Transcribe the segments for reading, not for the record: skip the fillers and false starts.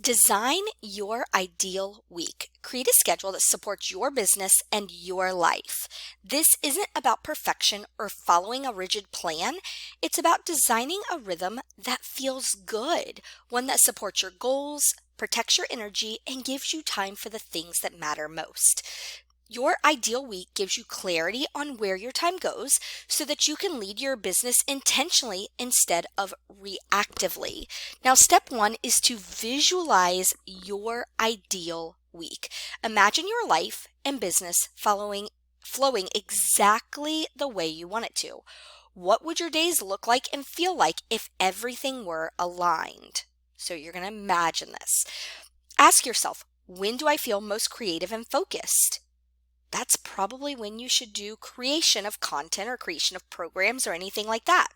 Design your ideal week. Create a schedule that supports your business and your life. This isn't about perfection or following a rigid plan. It's about designing a rhythm that feels good, one that supports your goals, protects your energy, and gives you time for the things that matter most. Your ideal week gives you clarity on where your time goes so that you can lead your business intentionally instead of reactively. Now, step one is to visualize your ideal week. Imagine your life and business flowing exactly the way you want it to. What would your days look like and feel like if everything were aligned? So you're going to imagine this. Ask yourself, when do I feel most creative and focused? That's probably when you should do creation of content or creation of programs or anything like that.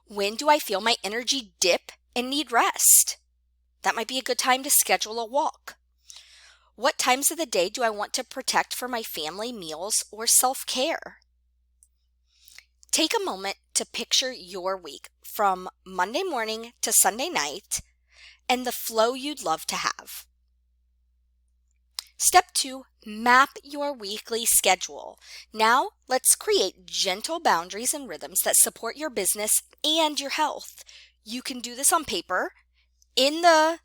When do I feel my energy dip and need rest? That might be a good time to schedule a walk. What times of the day do I want to protect for my family, meals, or self-care? Take a moment to picture your week from Monday morning to Sunday night and the flow you'd love to have. Step 2, map your weekly schedule. Now, let's create gentle boundaries and rhythms that support your business and your health. You can do this on paper, in the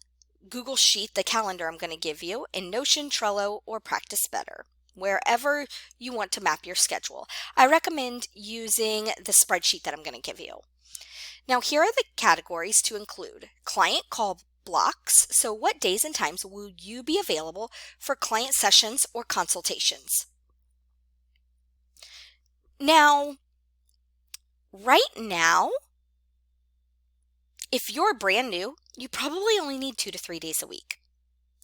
Google Sheet, the calendar I'm going to give you, in Notion, Trello, or Practice Better, wherever you want to map your schedule. I recommend using the spreadsheet that I'm going to give you. Now, here are the categories to include: client call blocks. So what days and times will you be available for client sessions or consultations? Now, right now, if you're brand new, you probably only need 2 to 3 days a week.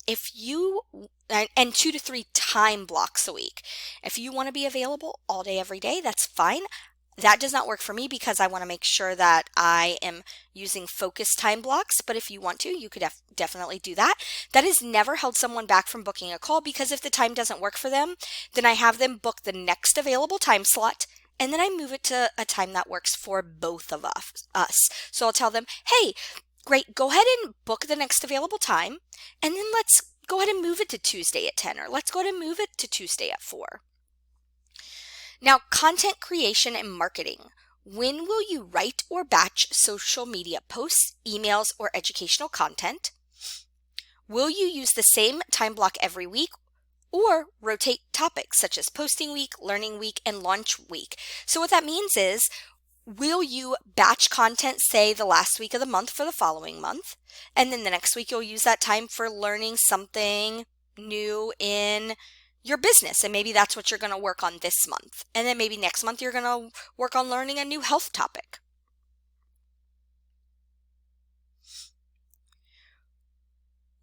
And 2 to 3 time blocks a week. If you want to be available all day, every day, that's fine. That does not work for me because I want to make sure that I am using focused time blocks. But if you want to, you could definitely do that. That has never held someone back from booking a call, because if the time doesn't work for them, then I have them book the next available time slot, and then I move it to a time that works for both of us. So I'll tell them, hey, great, go ahead and book the next available time, and then let's go ahead and move it to Tuesday at 10, or let's go ahead and move it to Tuesday at 4. Now, content creation and marketing. When will you write or batch social media posts, emails, or educational content? Will you use the same time block every week, or rotate topics such as posting week, learning week, and launch week? So what that means is, will you batch content, say, the last week of the month for the following month, and then the next week you'll use that time for learning something new in your business, and maybe that's what you're going to work on this month. And then maybe next month you're going to work on learning a new health topic.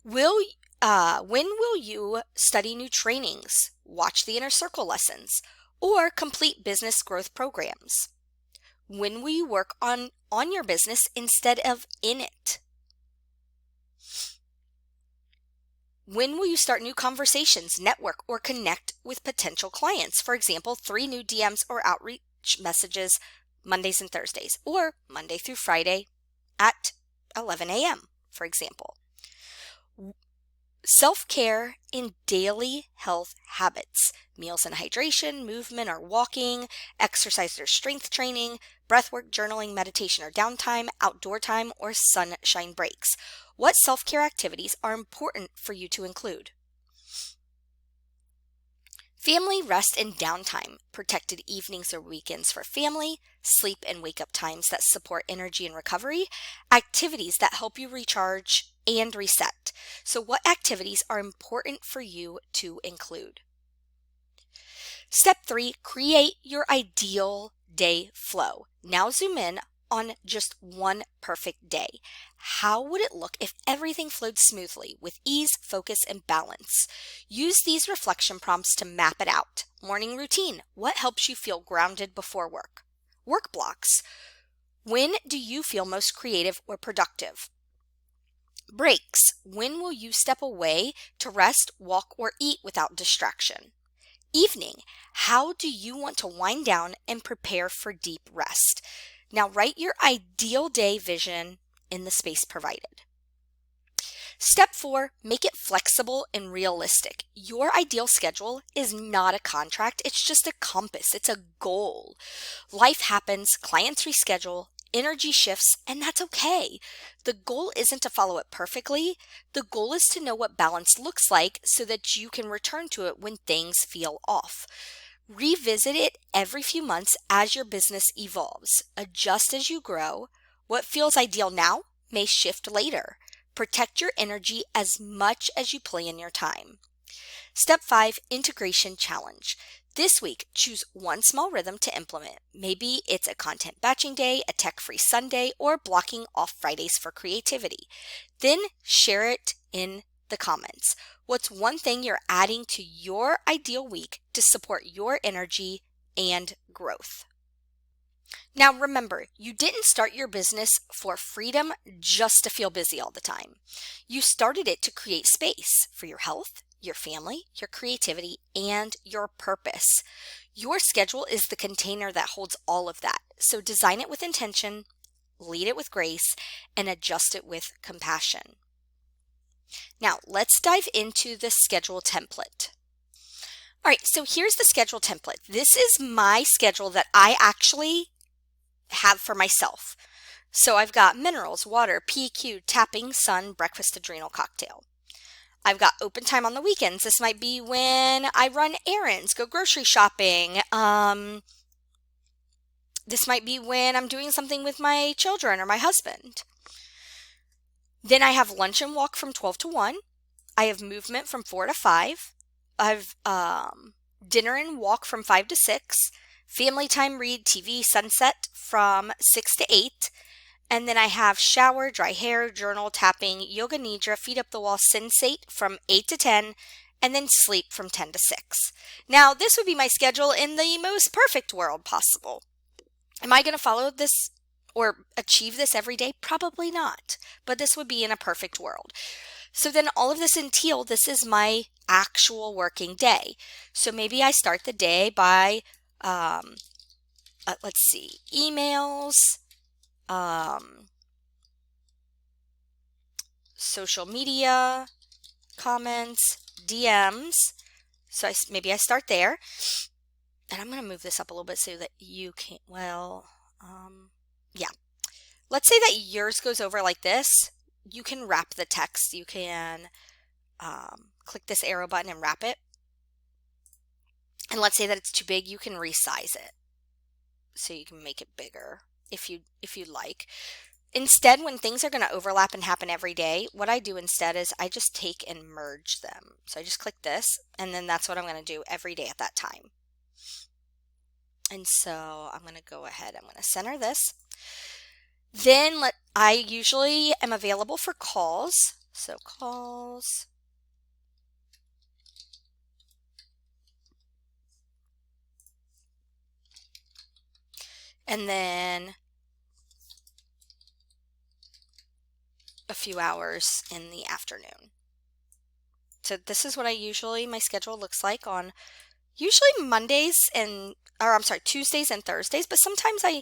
When will you study new trainings, watch the Inner Circle lessons, or complete business growth programs? When will you work on your business instead of in it? When will you start new conversations, network, or connect with potential clients? For example, 3 new DMs or outreach messages Mondays and Thursdays, or Monday through Friday at 11 a.m., for example. Self-care and daily health habits: meals and hydration, movement or walking, exercise or strength training, breathwork, journaling, meditation or downtime, outdoor time, or sunshine breaks. What self-care activities are important for you to include? Family rest and downtime: protected evenings or weekends for family, sleep and wake up times that support energy and recovery, activities that help you recharge and reset. So what activities are important for you to include? Step 3, create your ideal day flow. Now zoom in on just one perfect day. How would it look if everything flowed smoothly with ease, focus, and balance? Use these reflection prompts to map it out. Morning routine: what helps you feel grounded before work? Work blocks: when do you feel most creative or productive? Breaks: when will you step away to rest, walk, or eat without distraction? Evening: how do you want to wind down and prepare for deep rest? Now write your ideal day vision in the space provided. Step 4, make it flexible and realistic. Your ideal schedule is not a contract, it's just a compass, it's a goal. Life happens, clients reschedule, energy shifts, and that's okay. The goal isn't to follow it perfectly. The goal is to know what balance looks like so that you can return to it when things feel off. Revisit it every few months as your business evolves. Adjust as you grow. What feels ideal now may shift later. Protect your energy as much as you plan your time. Step 5, integration challenge. This week, choose one small rhythm to implement. Maybe it's a content batching day, a tech-free Sunday, or blocking off Fridays for creativity. Then share it in the comments. What's one thing you're adding to your ideal week to support your energy and growth? Now remember, you didn't start your business for freedom just to feel busy all the time. You started it to create space for your health, your family, your creativity, and your purpose. Your schedule is the container that holds all of that. So design it with intention, lead it with grace, and adjust it with compassion. Now let's dive into the schedule template. All right, so here's the schedule template. This is my schedule that I actually have for myself. So I've got minerals, water, PQ, tapping, sun, breakfast, adrenal, cocktail. I've got open time on the weekends. This might be when I run errands, go grocery shopping. This might be when I'm doing something with my children or my husband. Then I have lunch and walk from 12 to 1. I have movement from 4 to 5. I've dinner and walk from 5 to 6. Family time, read, TV, sunset from 6 to 8. And then I have shower, dry hair, journal, tapping, yoga nidra, feet up the wall, sensate from 8 to 10, and then sleep from 10 to 6. Now, this would be my schedule in the most perfect world possible. Am I going to follow this or achieve this every day? Probably not, but this would be in a perfect world. So then all of this in teal, this is my actual working day. So maybe I start the day by, let's see, emails, social media, comments, DMs. So maybe I start there. And I'm going to move this up a little bit so that you can, yeah. Let's say that yours goes over like this. You can wrap the text. You can click this arrow button and wrap it. And let's say that it's too big, you can resize it. So you can make it bigger if you'd like. Instead, when things are going to overlap and happen every day, what I do instead is I just take and merge them. So I just click this, and then that's what I'm going to do every day at that time. And so I'm going to go ahead, I'm going to center this. Then I usually am available for calls. So calls. And then a few hours in the afternoon. So this is what my schedule looks like on usually Tuesdays and Thursdays, but sometimes I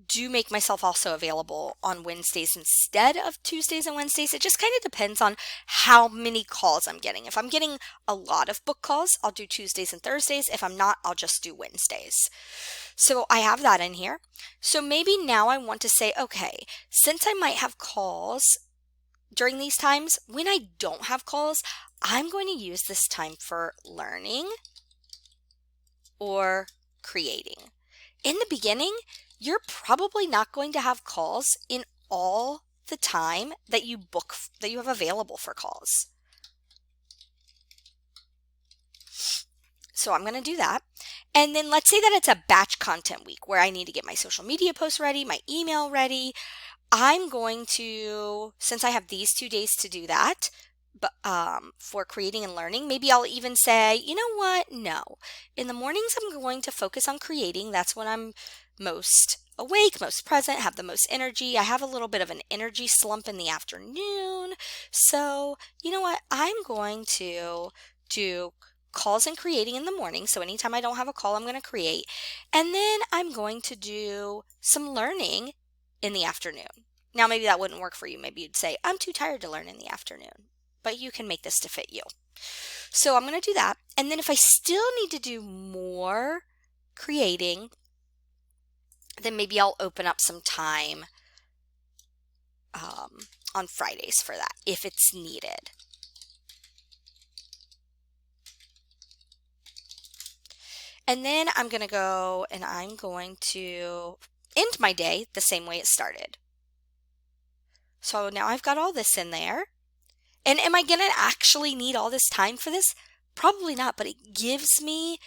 do make myself also available on Wednesdays instead of Tuesdays and Wednesdays. It just kind of depends on how many calls I'm getting. If I'm getting a lot of book calls, I'll do Tuesdays and Thursdays. If I'm not, I'll just do Wednesdays. So I have that in here. So maybe now I want to say, okay, since I might have calls during these times, when I don't have calls, I'm going to use this time for learning or creating. In the beginning, you're probably not going to have calls in all the time that you have available for calls. So I'm going to do that. And then let's say that it's a batch content week where I need to get my social media posts ready, my email ready. I'm going to, since I have these 2 days to do that, but for creating and learning, maybe I'll even say, you know what? No. In the mornings, I'm going to focus on creating. That's when I'm most awake, most present, have the most energy. I have a little bit of an energy slump in the afternoon. So, you know what? I'm going to do calls and creating in the morning. So anytime I don't have a call, I'm going to create. And then I'm going to do some learning in the afternoon. Now, maybe that wouldn't work for you. Maybe you'd say, I'm too tired to learn in the afternoon. but you can make this to fit you. So I'm going to do that. And then if I still need to do more creating, then maybe I'll open up some time on Fridays for that if it's needed. And then I'm going to go and I'm going to end my day the same way it started. So now I've got all this in there. And am I going to actually need all this time for this? Probably not, but it gives me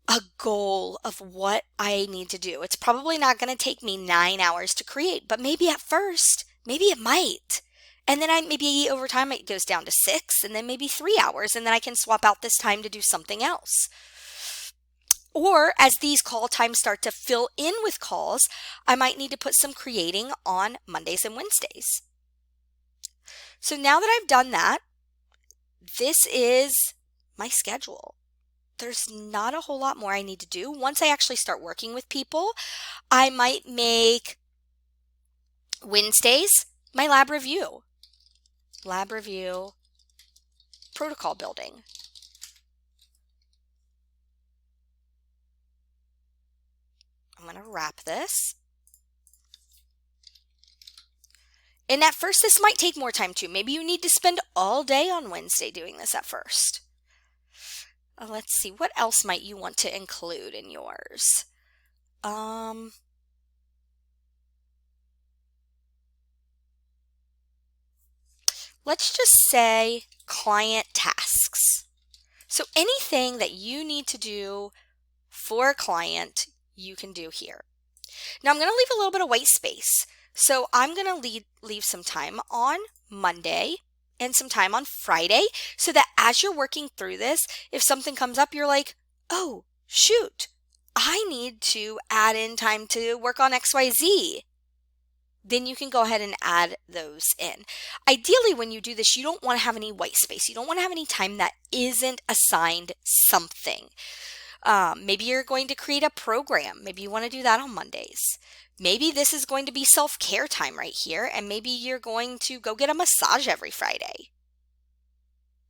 a goal of what I need to do. It's probably not going to take me 9 hours to create, but maybe at first, maybe it might. And then maybe over time it goes down to 6 and then maybe 3 hours, and then I can swap out this time to do something else. Or as these call times start to fill in with calls, I might need to put some creating on Mondays and Wednesdays. So now that I've done that, this is my schedule. There's not a whole lot more I need to do. Once I actually start working with people, I might make Wednesdays my lab review, protocol building. I'm going to wrap this. And at first, this might take more time too. Maybe you need to spend all day on Wednesday doing this at first. Let's see, what else might you want to include in yours? Let's just say client tasks. So anything that you need to do for a client, you can do here. Now I'm going to leave a little bit of white space. So I'm going to leave some time on Monday and some time on Friday so that as you're working through this, if something comes up, you're like, oh, shoot, I need to add in time to work on XYZ. Then you can go ahead and add those in. Ideally, when you do this, you don't want to have any white space. You don't want to have any time that isn't assigned something. Maybe you're going to create a program. Maybe you want to do that on Mondays. Maybe this is going to be self-care time right here, and maybe you're going to go get a massage every Friday.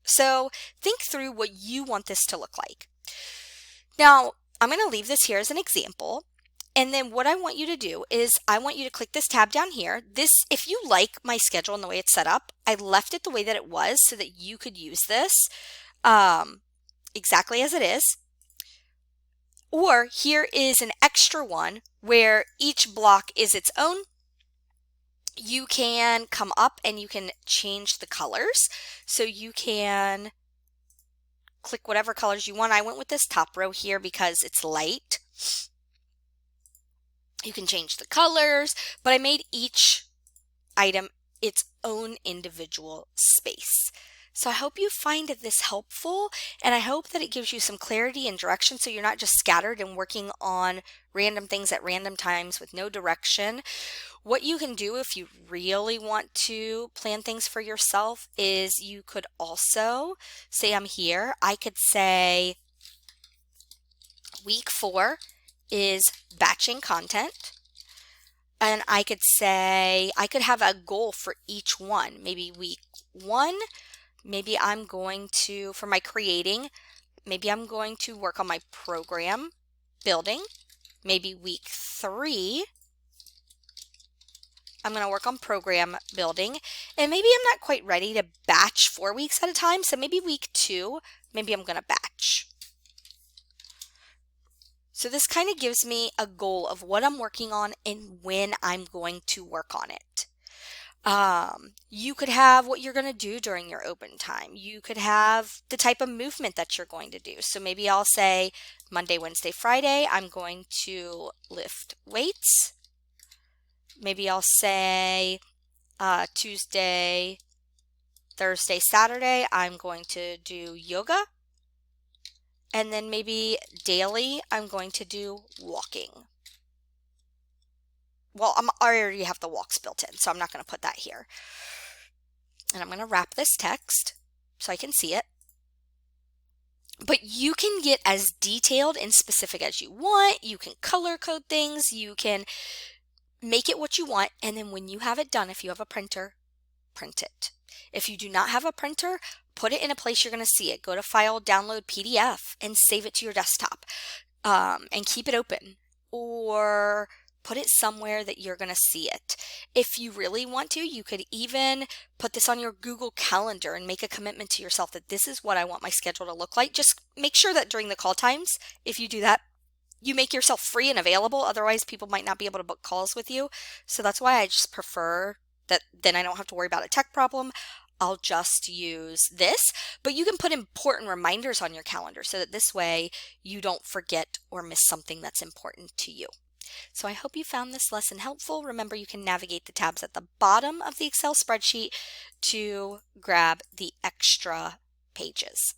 So think through what you want this to look like. Now, I'm going to leave this here as an example, and then what I want you to do is I want you to click this tab down here. This, if you like my schedule and the way it's set up, I left it the way that it was so that you could use this exactly as it is. Or here is an extra one where each block is its own. You can come up and you can change the colors. So you can click whatever colors you want. I went with this top row here because it's light. You can change the colors, but I made each item its own individual space. So I hope you find this helpful, and I hope that it gives you some clarity and direction so you're not just scattered and working on random things at random times with no direction. What you can do if you really want to plan things for yourself is you could also say I'm here. I could say week 4 is batching content. And I could say, I could have a goal for each one. Maybe week 1, maybe I'm going to, for my creating, maybe I'm going to work on my program building. Maybe week 3, I'm going to work on program building. And maybe I'm not quite ready to batch 4 weeks at a time. So maybe week 2, maybe I'm going to batch. So this kind of gives me a goal of what I'm working on and when I'm going to work on it. You could have what you're going to do during your open time. You could have the type of movement that you're going to do. So maybe I'll say Monday, Wednesday, Friday, I'm going to lift weights. Maybe I'll say Tuesday, Thursday, Saturday, I'm going to do yoga. And then maybe daily, I'm going to do walking. Well, I already have the walks built in, so I'm not going to put that here. And I'm going to wrap this text so I can see it. But you can get as detailed and specific as you want. You can color code things. You can make it what you want. And then when you have it done, if you have a printer, print it. If you do not have a printer, put it in a place you're going to see it. Go to File, download PDF, and save it to your desktop, and keep it open. Or put it somewhere that you're going to see it. If you really want to, you could even put this on your Google Calendar and make a commitment to yourself that this is what I want my schedule to look like. Just make sure that during the call times, if you do that, you make yourself free and available. Otherwise, people might not be able to book calls with you. So that's why I just prefer that. Then I don't have to worry about a tech problem. I'll just use this, but you can put important reminders on your calendar so that this way you don't forget or miss something that's important to you. So I hope you found this lesson helpful. Remember, you can navigate the tabs at the bottom of the Excel spreadsheet to grab the extra pages.